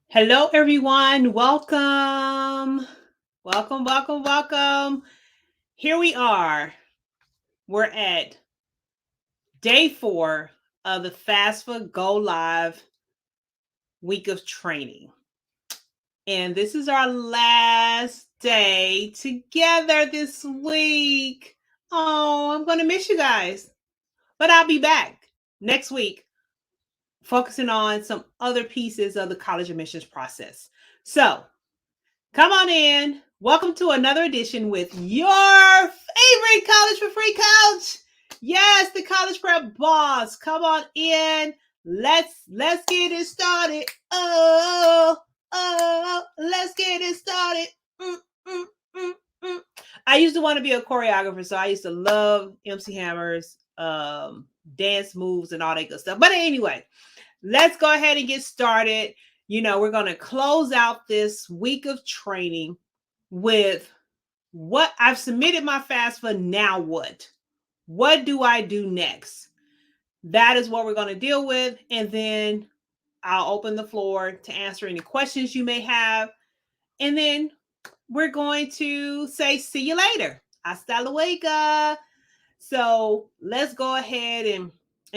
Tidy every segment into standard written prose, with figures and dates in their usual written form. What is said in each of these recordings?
Hello, everyone. Welcome. Welcome. Here we are. We're at day 4 of the FAFSA Go Live week of training. And this is our last day together this week. Oh, I'm going to miss you guys. But I'll be back next week focusing on some other pieces of the college admissions process. So, come on in. Welcome to another edition with your favorite College for Free coach. Yes, the College Prep Boss. Come on in. Let's get it started. Let's get it started. I used to want to be a choreographer, so I used to love MC Hammer's dance moves and all that good stuff. But anyway, let's go ahead and get started. We're going to close out this week of training with what I've submitted my FAFSA. Now what? What do I do next? That is what we're going to deal with. And then I'll open the floor to answer any questions you may have. And then we're going to say, see you later. Hasta luego. So let's go ahead and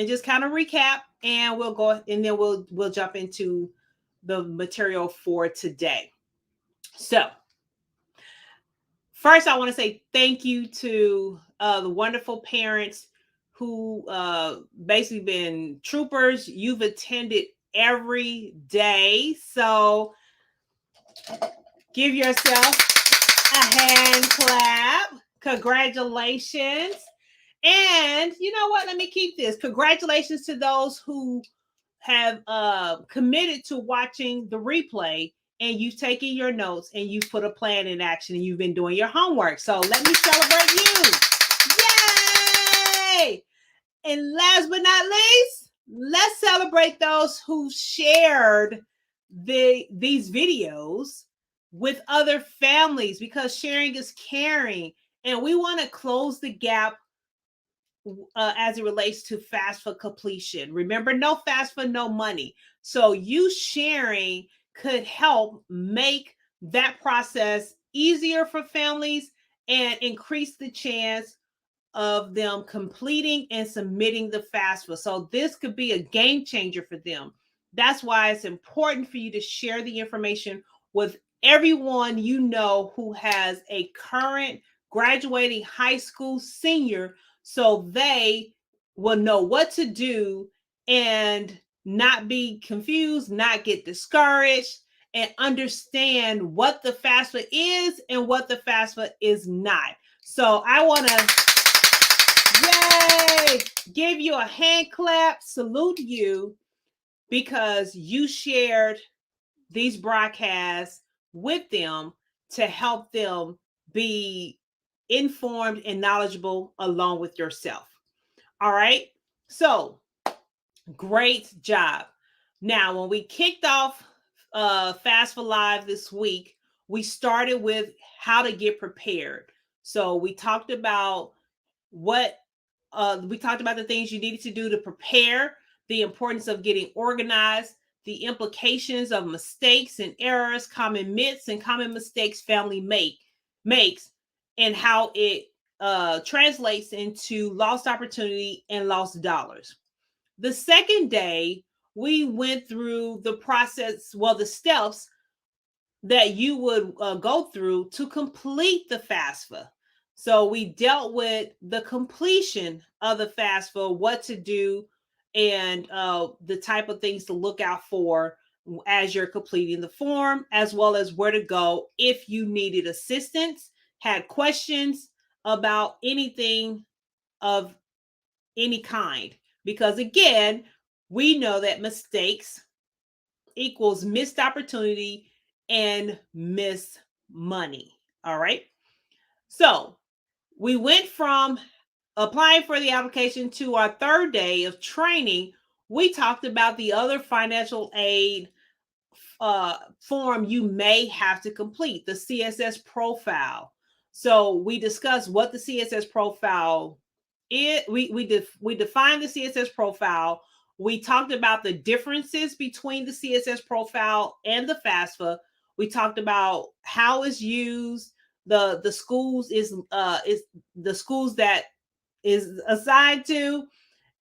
just kind of recap, and we'll go, and then we'll jump into the material for today. So first, I want to say thank you to the wonderful parents who basically been troopers. You've attended every day. So give yourself a hand clap. Congratulations. And you know what? Let me keep this. Congratulations to those who have committed to watching the replay, and you've taken your notes and you've put a plan in action and you've been doing your homework. So let me celebrate you. Yay! And last but not least, let's celebrate those who shared these videos with other families, because sharing is caring. And we want to close the gap as it relates to FAFSA completion. Remember, no FAFSA, no money. So you sharing could help make that process easier for families and increase the chance of them completing and submitting the FAFSA. So this could be a game changer for them. That's why it's important for you to share the information with everyone you know who has a current graduating high school senior, so they will know what to do and not be confused, not get discouraged, and understand what the FAFSA is and what the FAFSA is not. So I want to give you a hand clap, salute you, because you shared these broadcasts with them to help them be informed and knowledgeable along with yourself. All right. So great job. Now, when we kicked off FAFSA Live this week, we started with how to get prepared. So we talked about the things you needed to do to prepare, the importance of getting organized, the implications of mistakes and errors, common myths and common mistakes family makes, and how it translates into lost opportunity and lost dollars. The second day, we went through the process, the steps that you would go through to complete the FAFSA. So we dealt with the completion of the FAFSA, what to do, and the type of things to look out for as you're completing the form, as well as where to go if you needed assistance, had questions about anything of any kind. Because again, we know that mistakes equals missed opportunity and missed money. All right. So we went from applying for the application to our third day of training. We talked about the other financial aid form you may have to complete, the CSS profile. So we discussed what the CSS profile we defined the CSS profile. We talked about the differences between the CSS profile and the FAFSA. We talked about how it's used. The schools is the schools that is assigned to,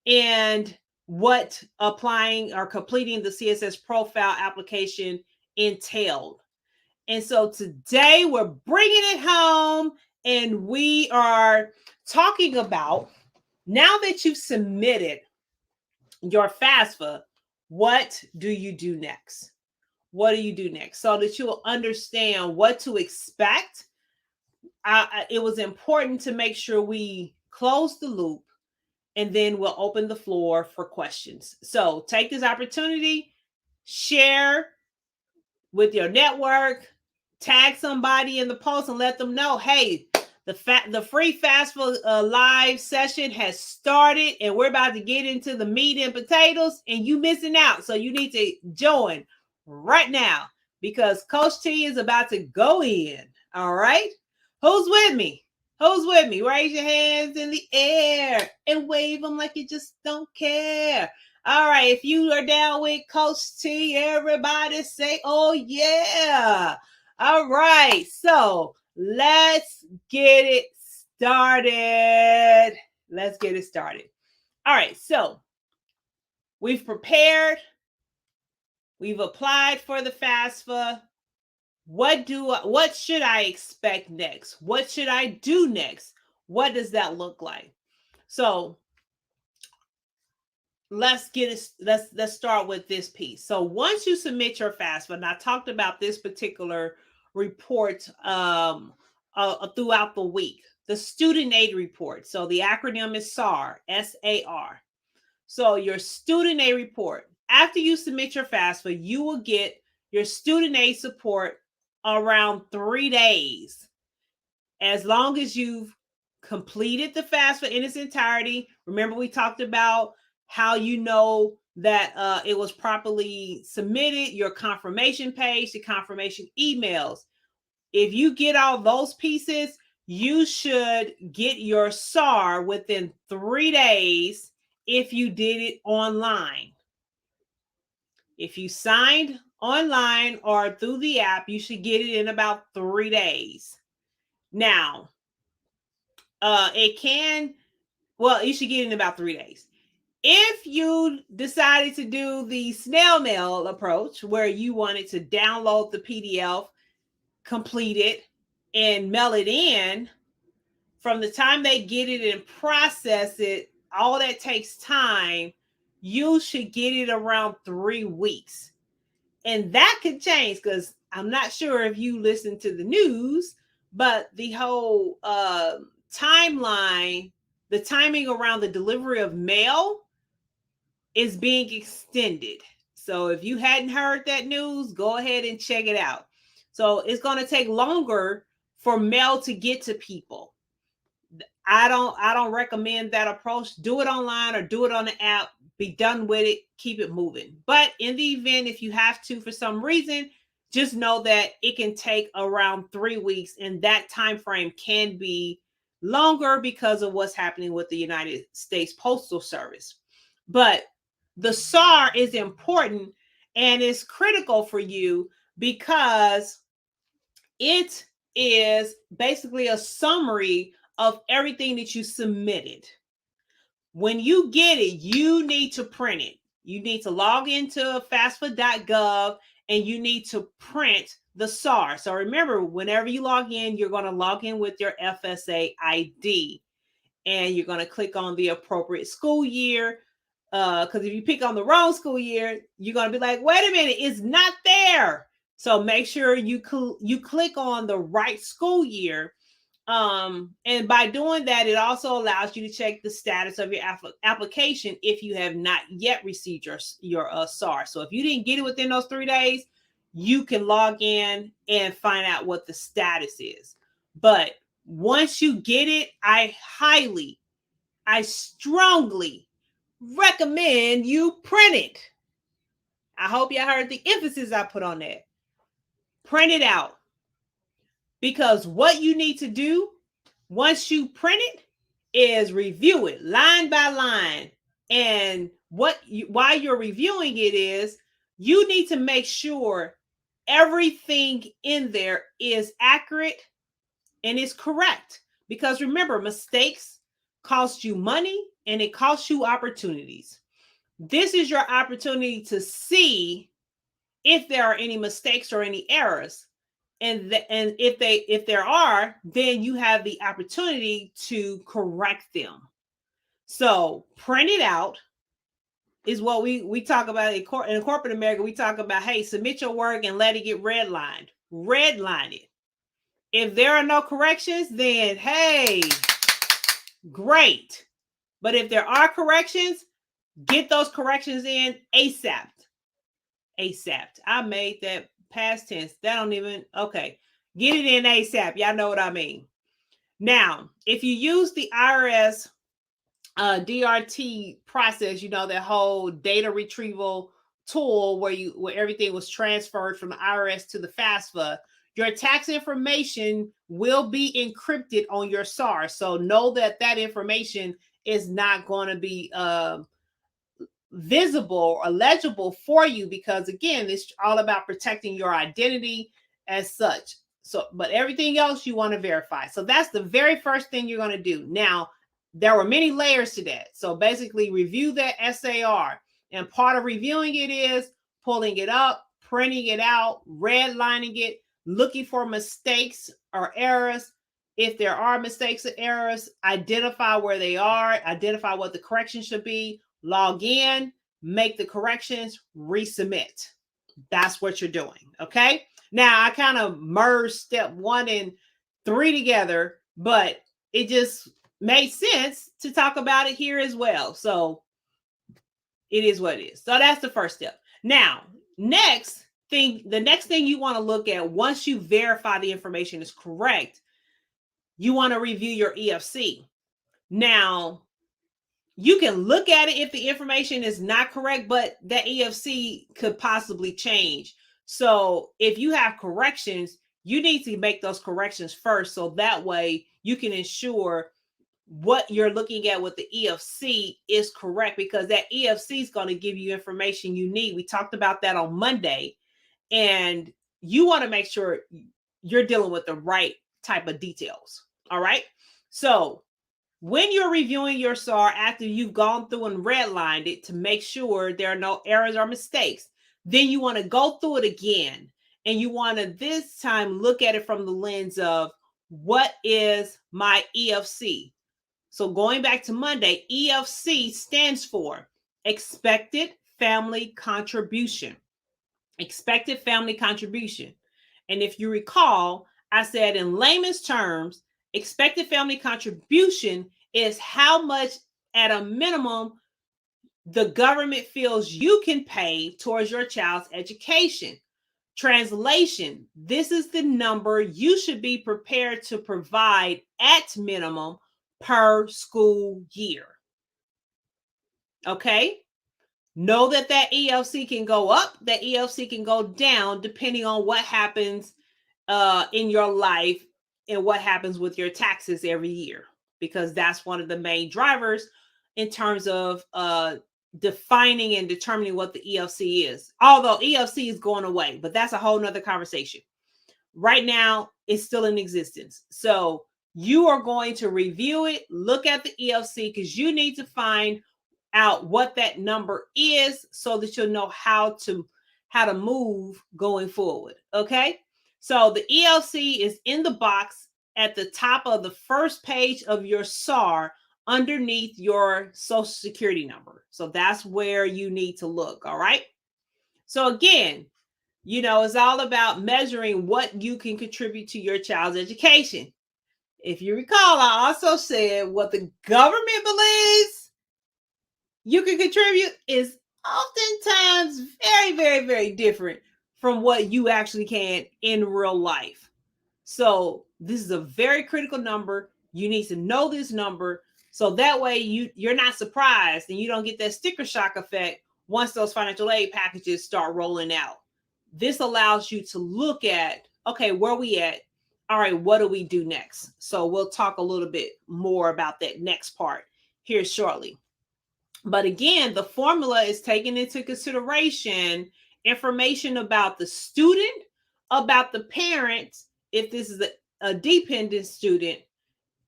and what applying or completing the CSS profile application entailed. And so today we're bringing it home, and we are talking about, now that you've submitted your FAFSA, what do you do next? What do you do next? So that you'll understand what to expect. It was important to make sure we close the loop, and then we'll open the floor for questions. So take this opportunity, share with your network, tag somebody in the post and let them know, hey, the free FAFSA live session has started, and we're about to get into the meat and potatoes, and you missing out. So you need to join right now, because Coach T is about to go in. All right. Who's with me? Who's with me? Raise your hands in the air and wave them like you just don't care. All right. If you are down with Coach T, everybody say, oh, yeah. All right. So let's get it started. Let's get it started. All right. So we've prepared. We've applied for the FAFSA. What should I expect next? What should I do next? What does that look like? So let's start with this piece. So once you submit your FAFSA, and I talked about this particular report throughout the week, the student aid report. So the acronym is SAR, S-A-R. So your student aid report, after you submit your FAFSA, you will get your student aid support around 3 days. As long as you've completed the FAFSA in its entirety. Remember, we talked about how you know that it was properly submitted, your confirmation page, the confirmation emails. If you get all those pieces, you should get your SAR within 3 days if you did it online. If you signed online or through the app, you should get it in about 3 days. Now, you should get it in about 3 days. If you decided to do the snail mail approach, where you wanted to download the PDF, complete it, and mail it in, from the time they get it and process it, all that takes time. You should get it around 3 weeks. And that could change, because I'm not sure if you listen to the news, but the whole timeline, the timing around the delivery of mail is being extended. So if you hadn't heard that news, go ahead and check it out. So it's going to take longer for mail to get to people. I don't recommend that approach. Do it online or do it on the app. Be done with it. Keep it moving. But in the event, if you have to, for some reason, just know that it can take around 3 weeks, and that time frame can be longer because of what's happening with the United States Postal Service. But the SAR is important and is critical for you, because it is basically a summary of everything that you submitted. When you get it, you need to print it. You need to log into FAFSA.gov and you need to print the SAR. So remember, whenever you log in, you're going to log in with your FSA ID, and you're going to click on the appropriate school year. Because if you pick on the wrong school year, you're going to be like, wait a minute, it's not there. So make sure you click on the right school year. And by doing that, it also allows you to check the status of your application if you have not yet received your SAR. So if you didn't get it within those 3 days, you can log in and find out what the status is. But once you get it, I strongly recommend you print it. I hope y'all heard the emphasis I put on that. Print it out. Because what you need to do once you print it is review it line by line. And while you're reviewing it is, you need to make sure everything in there is accurate and is correct. Because remember, mistakes cost you money and it costs you opportunities. This is your opportunity to see if there are any mistakes or any errors. And if there are, then you have the opportunity to correct them. So print it out is what we talk about in corporate America. We talk about, hey, submit your work and let it get redlined. Redline it. If there are no corrections, then hey, great. But if there are corrections, get those corrections in ASAP. ASAP. I made that past tense. That don't even, okay. Get it in ASAP. Y'all know what I mean. Now, if you use the IRS DRT process, you know, that whole data retrieval tool where everything was transferred from the IRS to the FAFSA, your tax information will be encrypted on your SAR. So know that information is not going to be visible or legible for you, because again, it's all about protecting your identity as such. So, but everything else you want to verify. So that's the very first thing you're going to do. Now, there were many layers to that. So basically review that SAR, and part of reviewing it is pulling it up, printing it out, redlining it, looking for mistakes or errors. If there are mistakes or errors, identify where they are, identify what the correction should be, log in, make the corrections, resubmit. That's what you're doing. Okay. Now I kind of merged step 1 and 3 together, but it just made sense to talk about it here as well. So it is what it is. So that's the first step. Now, the next thing you want to look at once you verify the information is correct, you want to review your EFC. Now, you can look at it if the information is not correct, but that EFC could possibly change. So if you have corrections, you need to make those corrections first. So that way you can ensure what you're looking at with the EFC is correct, because that EFC is going to give you information you need. We talked about that on Monday, and you want to make sure you're dealing with the right type of details. All right. So when you're reviewing your SAR after you've gone through and redlined it to make sure there are no errors or mistakes, then you want to go through it again. And you want to this time look at it from the lens of, what is my EFC? So going back to Monday, EFC stands for Expected Family Contribution. Expected Family Contribution. And if you recall, I said in layman's terms, expected family contribution is how much at a minimum the government feels you can pay towards your child's education. Translation, this is the number you should be prepared to provide at minimum per school year. Okay? Know that EFC can go up, that EFC can go down depending on what happens in your life and what happens with your taxes every year, because that's one of the main drivers in terms of defining and determining what the EFC is. Although EFC is going away, but that's a whole nother conversation. Right now, it's still in existence. So you are going to review it, look at the EFC, because you need to find out what that number is so that you'll know how to move going forward. Okay. So the EFC is in the box at the top of the first page of your SAR underneath your Social Security number. So that's where you need to look. All right. So again, you know, it's all about measuring what you can contribute to your child's education. If you recall, I also said what the government believes you can contribute is oftentimes very, very, very different from what you actually can in real life. So this is a very critical number. You need to know this number so that way you're not surprised and you don't get that sticker shock effect once those financial aid packages start rolling out. This allows you to look at, okay, where we at? All right, what do we do next? So we'll talk a little bit more about that next part here shortly. But again, the formula is taking into consideration information about the student, about the parents, if this is a dependent student,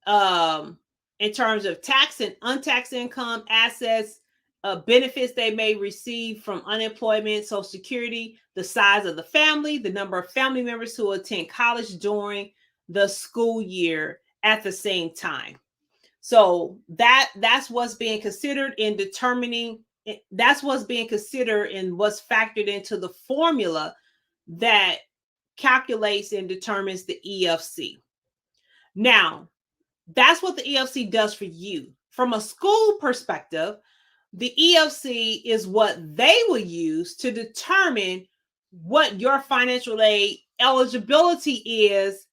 in terms of tax and untaxed income, assets, benefits they may receive from unemployment, Social Security, the size of the family, the number of family members who attend college during the school year at the same time. So that's what's being considered in determining. That's what's being considered and what's factored into the formula that calculates and determines the EFC. Now, that's what the EFC does for you. From a school perspective, the EFC is what they will use to determine what your financial aid eligibility is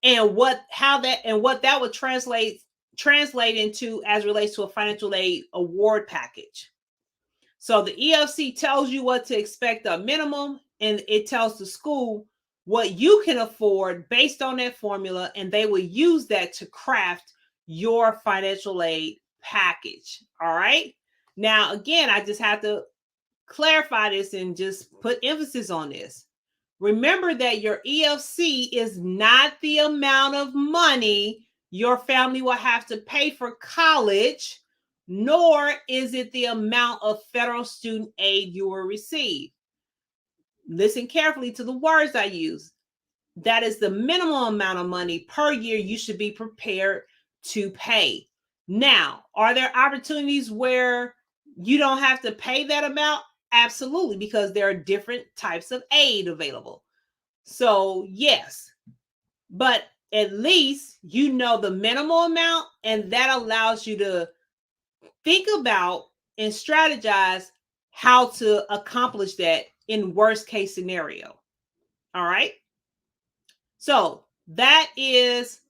and what that would translate into as relates to a financial aid award package. So the EFC tells you what to expect a minimum, and it tells the school what you can afford based on that formula, and they will use that to craft your financial aid package. All right. Now, again, I just have to clarify this and just put emphasis on this. Remember that your EFC is not the amount of money your family will have to pay for college, nor is it the amount of federal student aid you will receive. Listen carefully to the words I use. That is the minimum amount of money per year you should be prepared to pay. Now, are there opportunities where you don't have to pay that amount? Absolutely, because there are different types of aid available. So, yes, but at least you know the minimal amount, and that allows you to think about and strategize how to accomplish that in worst case scenario. All right. So that is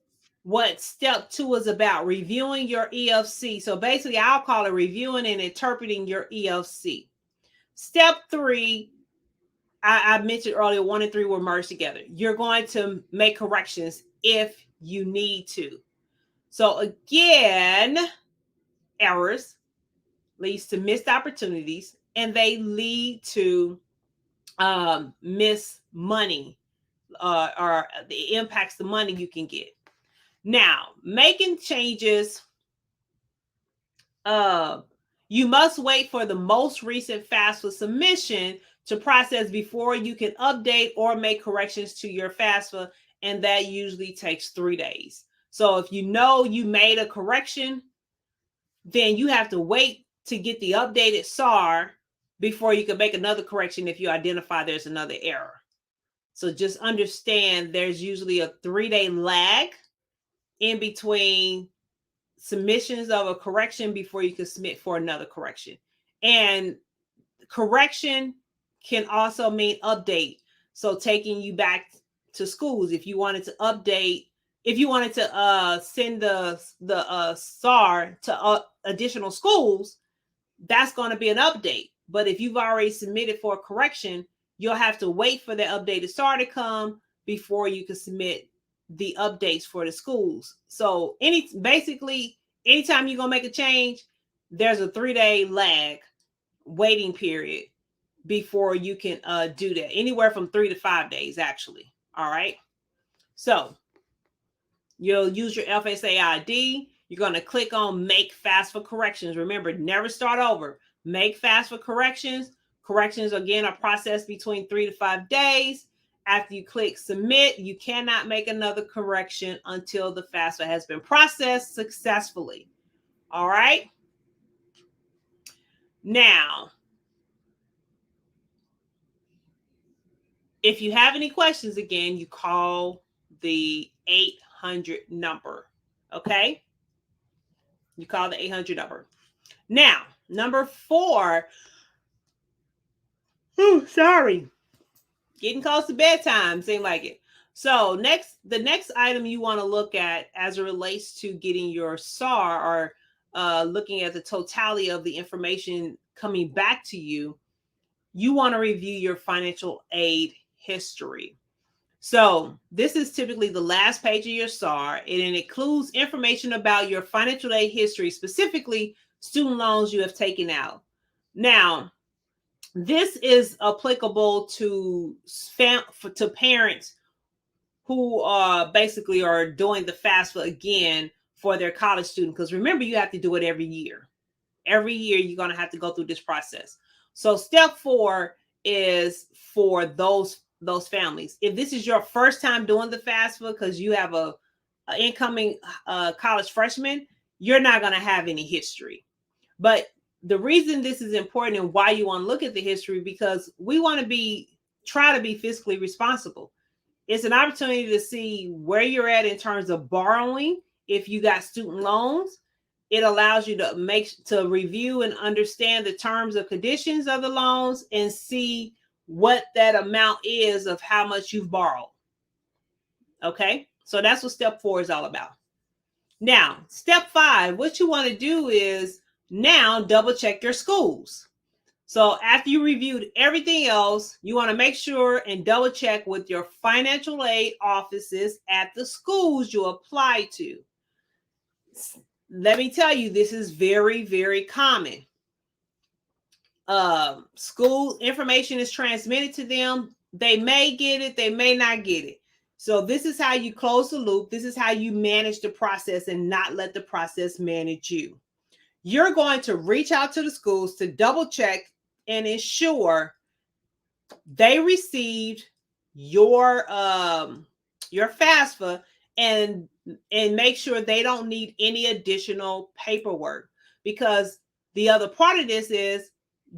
what step 2 is about, reviewing your EFC. So basically, I'll call it reviewing and interpreting your EFC. Step 3, I mentioned earlier, 1 and 3 were merged together. You're going to make corrections if you need to. So again, errors leads to missed opportunities, and they lead to miss money, or it impacts the money you can get. Now, making changes, you must wait for the most recent FAFSA submission to process before you can update or make corrections to your FAFSA, and that usually takes 3 days. So if you know you made a correction, then you have to wait to get the updated SAR before you can make another correction if you identify there's another error. So just understand there's usually a 3-day lag in between submissions of a correction before you can submit for another correction. And correction can also mean update. So taking you back to schools, if you wanted to update, if you wanted to send the SAR to additional schools, that's going to be an update. But if you've already submitted for a correction, you'll have to wait for the updated SAR to come before you can submit the updates for the schools. So basically, anytime you're going to make a change, there's a 3-day lag waiting period before you can do that. Anywhere from 3 to 5 days, actually. All right. So you'll use your FSA ID. You're going to click on Make FAFSA Corrections. Remember, never start over. Make FAFSA Corrections. Corrections, again, are processed between 3 to 5 days. After you click Submit, you cannot make another correction until the FAFSA has been processed successfully. All right? Now, if you have any questions, again, you call the 800 number. Okay? You call the 800 number. Now, number 4. Sorry. Getting close to bedtime, seem like it. So the next item you want to look at as it relates to getting your SAR, or looking at the totality of the information coming back to you, you want to review your financial aid history. So this is typically the last page of your SAR, and it includes information about your financial aid history, specifically student loans you have taken out. Now, this is applicable to parents who basically are doing the FAFSA again for their college student. Because remember, you have to do it every year. Every year, you're going to have to go through this process. So step 4 is for those families. If this is your first time doing the FAFSA because you have a incoming college freshman, you're not going to have any history. But the reason this is important and why you want to look at the history, because we want to try to be fiscally responsible. It's an opportunity to see where you're at in terms of borrowing. If you got student loans, it allows you to review and understand the terms and conditions of the loans and see what that amount is of how much you've borrowed. Okay, so that's what step 4 is all about. Now, step 5, what you want to do is now double check your schools. So after you reviewed everything else, you want to make sure and double check with your financial aid offices at the schools you apply to. Let me tell you, this is very, very common. School information is transmitted to them. They may get it, they may not get it. So this is how you close the loop. This is how you manage the process and not let the process manage you. You're going to reach out to the schools to double check and ensure they received your FAFSA and make sure they don't need any additional paperwork, because the other part of this is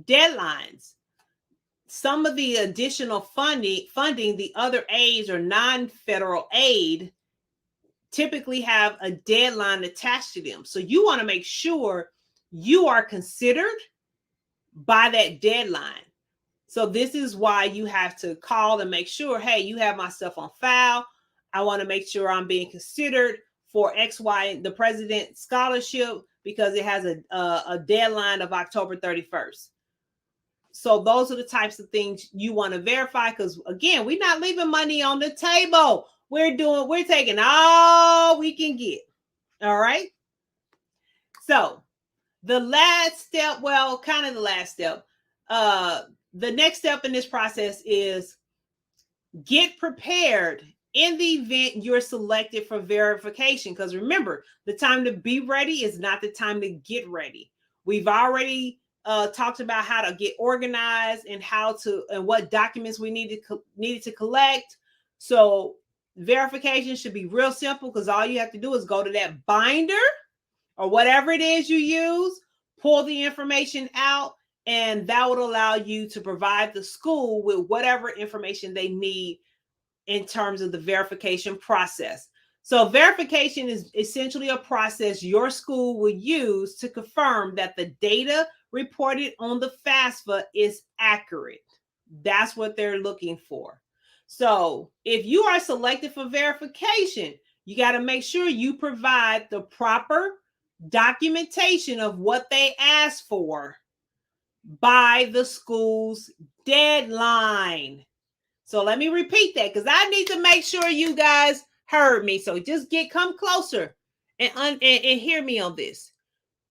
deadlines. Some of the additional funding, the other aids or non-federal aid, typically have a deadline attached to them. So you want to make sure you are considered by that deadline. So this is why you have to call and make sure, hey, you have my stuff on file. I want to make sure I'm being considered for XY, the President Scholarship, because it has a deadline of October 31st. So those are the types of things you want to verify, because again, we're not leaving money on the table. We're taking all we can get. All right. So the last step, the next step in this process is get prepared in the event you're selected for verification. Because remember, the time to be ready is not the time to get ready. We've already talked about how to get organized and what documents we needed to collect. So verification should be real simple, because all you have to do is go to that binder or whatever it is you use, pull the information out, and that would allow you to provide the school with whatever information they need in terms of the verification process. So verification is essentially a process your school will use to confirm that the data reported on the FAFSA is accurate. That's what they're looking for. So if you are selected for verification, you got to make sure you provide the proper documentation of what they asked for by the school's deadline. So let me repeat that, because I need to make sure you guys heard me. So just come closer and hear me on this.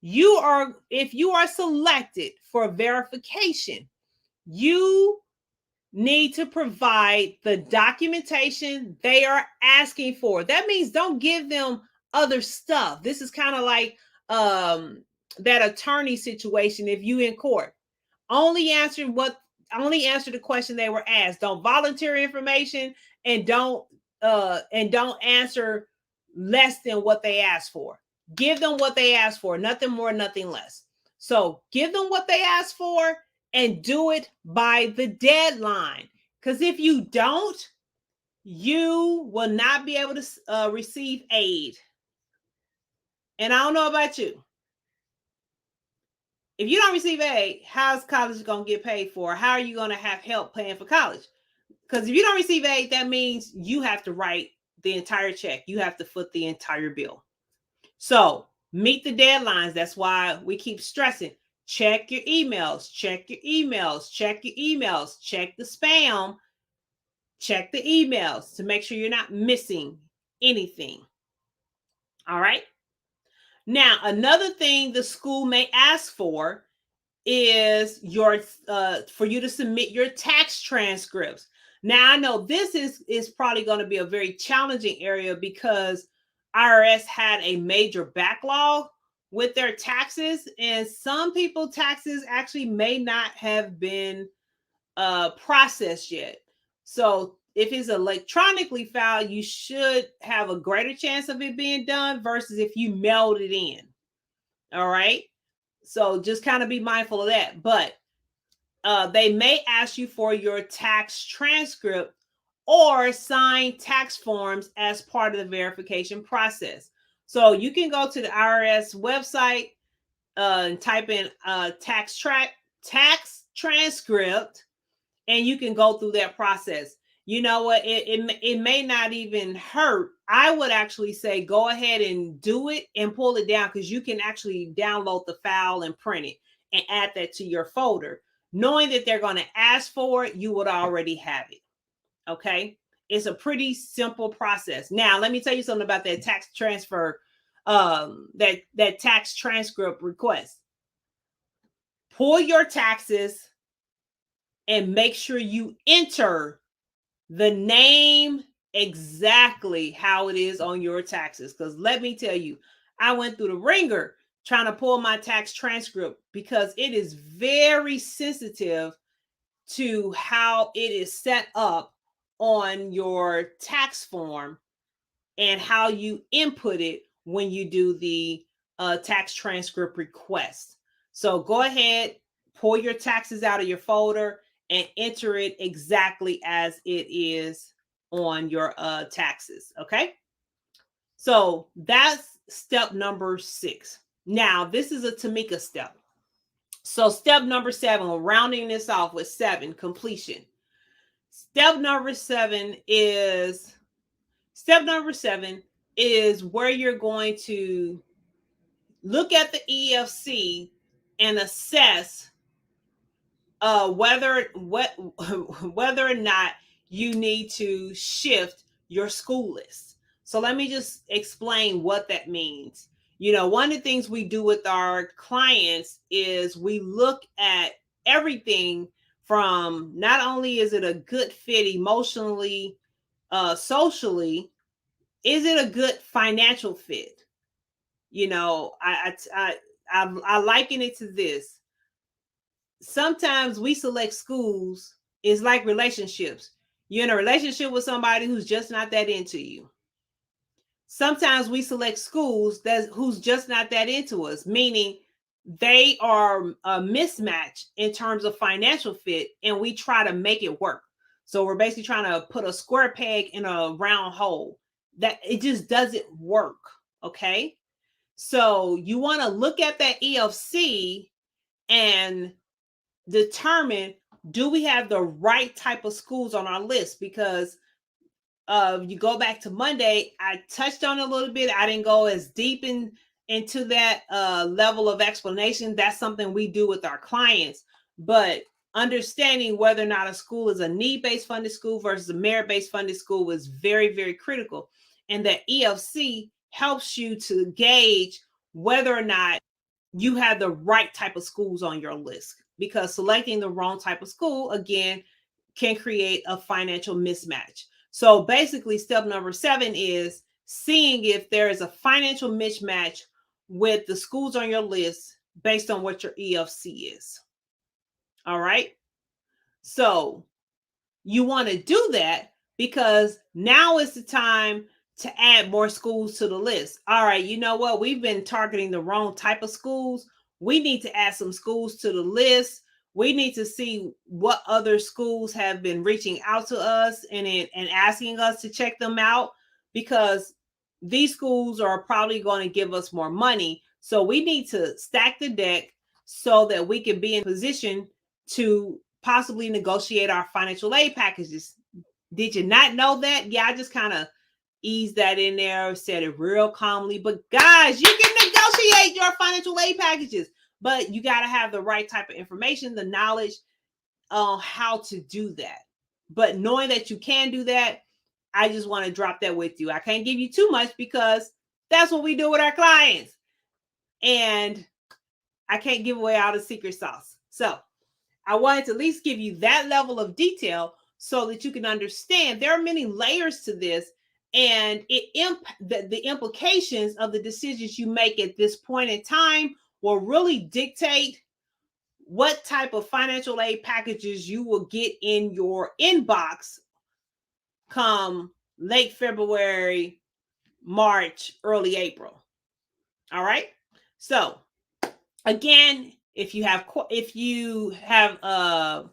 If you are selected for verification, you need to provide the documentation they are asking for. That means don't give them other stuff. This is kind of like that attorney situation. If you in court, only answer the question they were asked. Don't volunteer information, and don't answer less than what they asked for. Give them what they asked for, nothing more, nothing less. So give them what they asked for and do it by the deadline. Because if you don't, you will not be able to receive aid. And I don't know about you. If you don't receive aid, how's college going to get paid for? How are you going to have help paying for college? Because if you don't receive aid, that means you have to write the entire check. You have to foot the entire bill. So meet the deadlines. That's why we keep stressing. Check your emails, check your emails, check your emails, check the spam. Check the emails to make sure you're not missing anything. All right. Now, another thing the school may ask for is your for you to submit your tax transcripts. Now, I know this is probably going to be a very challenging area because IRS had a major backlog with their taxes, and some people taxes actually may not have been processed yet. So if it's electronically filed, you should have a greater chance of it being done versus if you mailed it in. All right. So just kind of be mindful of that. But they may ask you for your tax transcript or sign tax forms as part of the verification process. So you can go to the IRS website and type in tax transcript, and you can go through that process. You know what? It may not even hurt. I would actually say go ahead and do it and pull it down, because you can actually download the file and print it and add that to your folder. Knowing that they're going to ask for it, you would already have it. Okay. It's a pretty simple process. Now, let me tell you something about that tax transfer, that tax transcript request. Pull your taxes and make sure you enter the name exactly how it is on your taxes. Because let me tell you, I went through the ringer trying to pull my tax transcript because it is very sensitive to how it is set up on your tax form and how you input it when you do the tax transcript request. So go ahead, pull your taxes out of your folder and enter it exactly as it is on your taxes. Okay. So that's step number 6. Now, this is a Tameka step. So step number 7, we're rounding this off with 7, completion. Step number 7 is where you're going to look at the EFC and assess whether or not you need to shift your school list. So let me just explain what that means. You know, one of the things we do with our clients is we look at everything from not only is it a good fit emotionally, socially, is it a good financial fit? You know, I liken it to this. Sometimes we select schools is like relationships. You're in a relationship with somebody who's just not that into you. Sometimes we select schools who's just not that into us, meaning they are a mismatch in terms of financial fit, and we try to make it work. So we're basically trying to put a square peg in a round hole. That it just doesn't work. Okay. So you want to look at that EFC and determine, do we have the right type of schools on our list? Because you go back to Monday, I touched on it a little bit. I didn't go as deep into that level of explanation. That's something we do with our clients. But understanding whether or not a school is a need-based funded school versus a merit-based funded school is very, very critical. And that EFC helps you to gauge whether or not you have the right type of schools on your list, because selecting the wrong type of school, again, can create a financial mismatch. So basically, step number 7 is seeing if there is a financial mismatch with the schools on your list based on what your EFC is. All right. So you want to do that because now is the time to add more schools to the list. All right, you know what? We've been targeting the wrong type of schools. We need to add some schools to the list. We need to see what other schools have been reaching out to us and asking us to check them out, because these schools are probably going to give us more money. So we need to stack the deck so that we can be in position to possibly negotiate our financial aid packages. Did you not know that? Yeah, I just kind of eased that in there, said it real calmly. But guys, you can negotiate your financial aid packages, but you got to have the right type of information, the knowledge on how to do that. But knowing that you can do that, I just want to drop that with you. I can't give you too much because that's what we do with our clients. And I can't give away all the secret sauce. So I wanted to at least give you that level of detail so that you can understand there are many layers to this, and the implications of the decisions you make at this point in time will really dictate what type of financial aid packages you will get in your inbox come late February, March, early April. All right. So again, if you have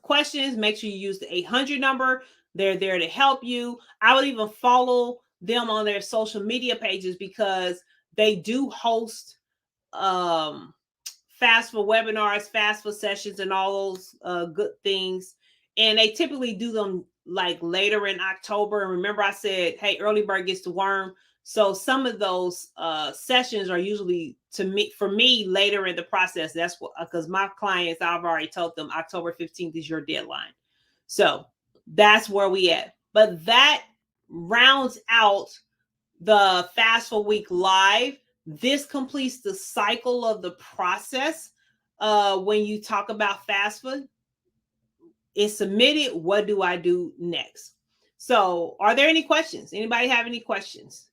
questions, make sure you use the 800 number. They're there to help you. I would even follow them on their social media pages because they do host FAFSA webinars, FAFSA sessions, and all those good things. And they typically do them like later in October. And remember, I said, hey, early bird gets the worm. So some of those sessions are usually for me later in the process. That's what, because my clients, I've already told them October 15th is your deadline. So that's where we at. But that rounds out the FAFSA Week Live. This completes the cycle of the process. When you talk about FAFSA, it's submitted. What do I do next? So are there any questions? Anybody have any questions?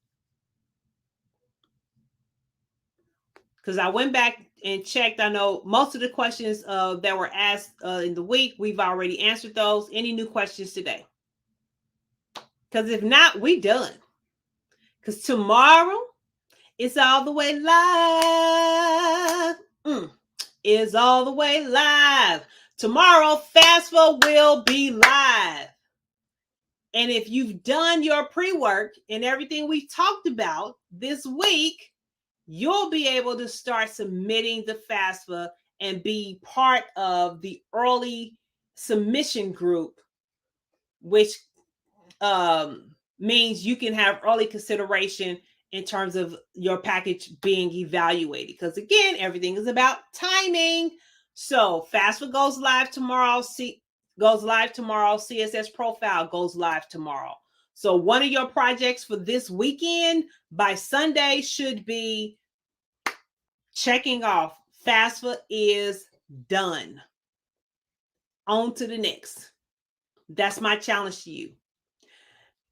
Because I went back and checked. I know most of the questions that were asked in the week, we've already answered those. Any new questions today? Because if not, we done. Because tomorrow, it's all the way live. It's all the way live. Tomorrow, FAFSA will be live. And if you've done your pre-work and everything we talked about this week, you'll be able to start submitting the FAFSA and be part of the early submission group, which means you can have early consideration in terms of your package being evaluated. Because again, everything is about timing. So FAFSA goes live tomorrow. CSS profile goes live tomorrow. So one of your projects for this weekend by Sunday should be checking off FAFSA is done. On to the next. That's my challenge to you.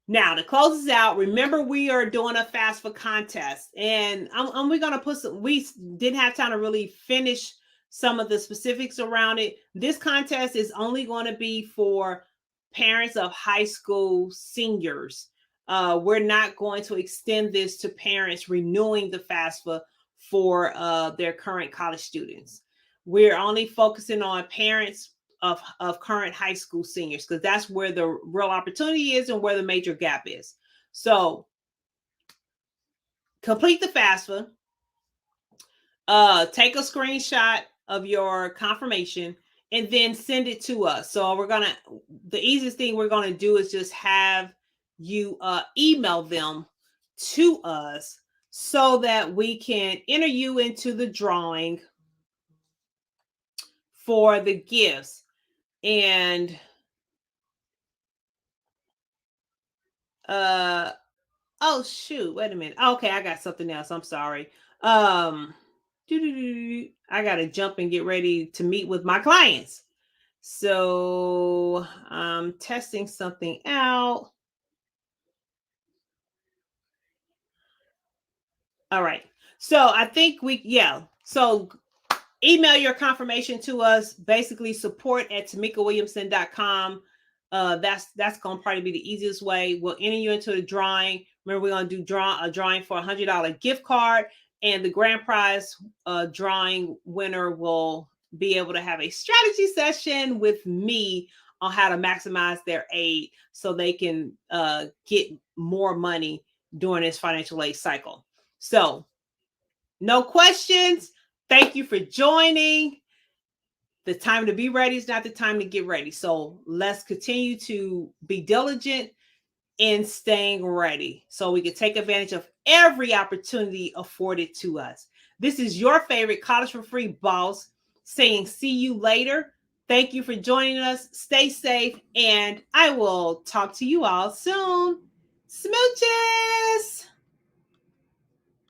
Now, to close this out, remember we are doing a FAFSA contest, and we're going to put some, we didn't have time to really finish some of the specifics around it. This contest is only going to be for parents of high school seniors. We're not going to extend this to parents renewing the FAFSA for their current college students. We're only focusing on parents of current high school seniors, because that's where the real opportunity is and where the major gap is. So complete the FAFSA, take a screenshot of your confirmation, and then send it to us. So the easiest thing we're going to do is just have you email them to us so that we can enter you into the drawing for the gifts. And oh shoot, wait a minute. Okay, I got something else. I'm sorry. I gotta jump and get ready to meet with my clients. So I'm testing something out. All right. So I think so email your confirmation to us, basically support@TamekaWilliamson.com. That's going to probably be the easiest way. We'll enter you into the drawing. Remember, we're going to do a drawing for $100 gift card, and the grand prize drawing winner will be able to have a strategy session with me on how to maximize their aid so they can get more money during this financial aid cycle. So no questions. Thank you for joining. The time to be ready is not the time to get ready. So let's continue to be diligent in staying ready so we can take advantage of every opportunity afforded to us. This is your favorite College for Free boss saying, see you later. Thank you for joining us. Stay safe, and I will talk to you all soon. Smooches!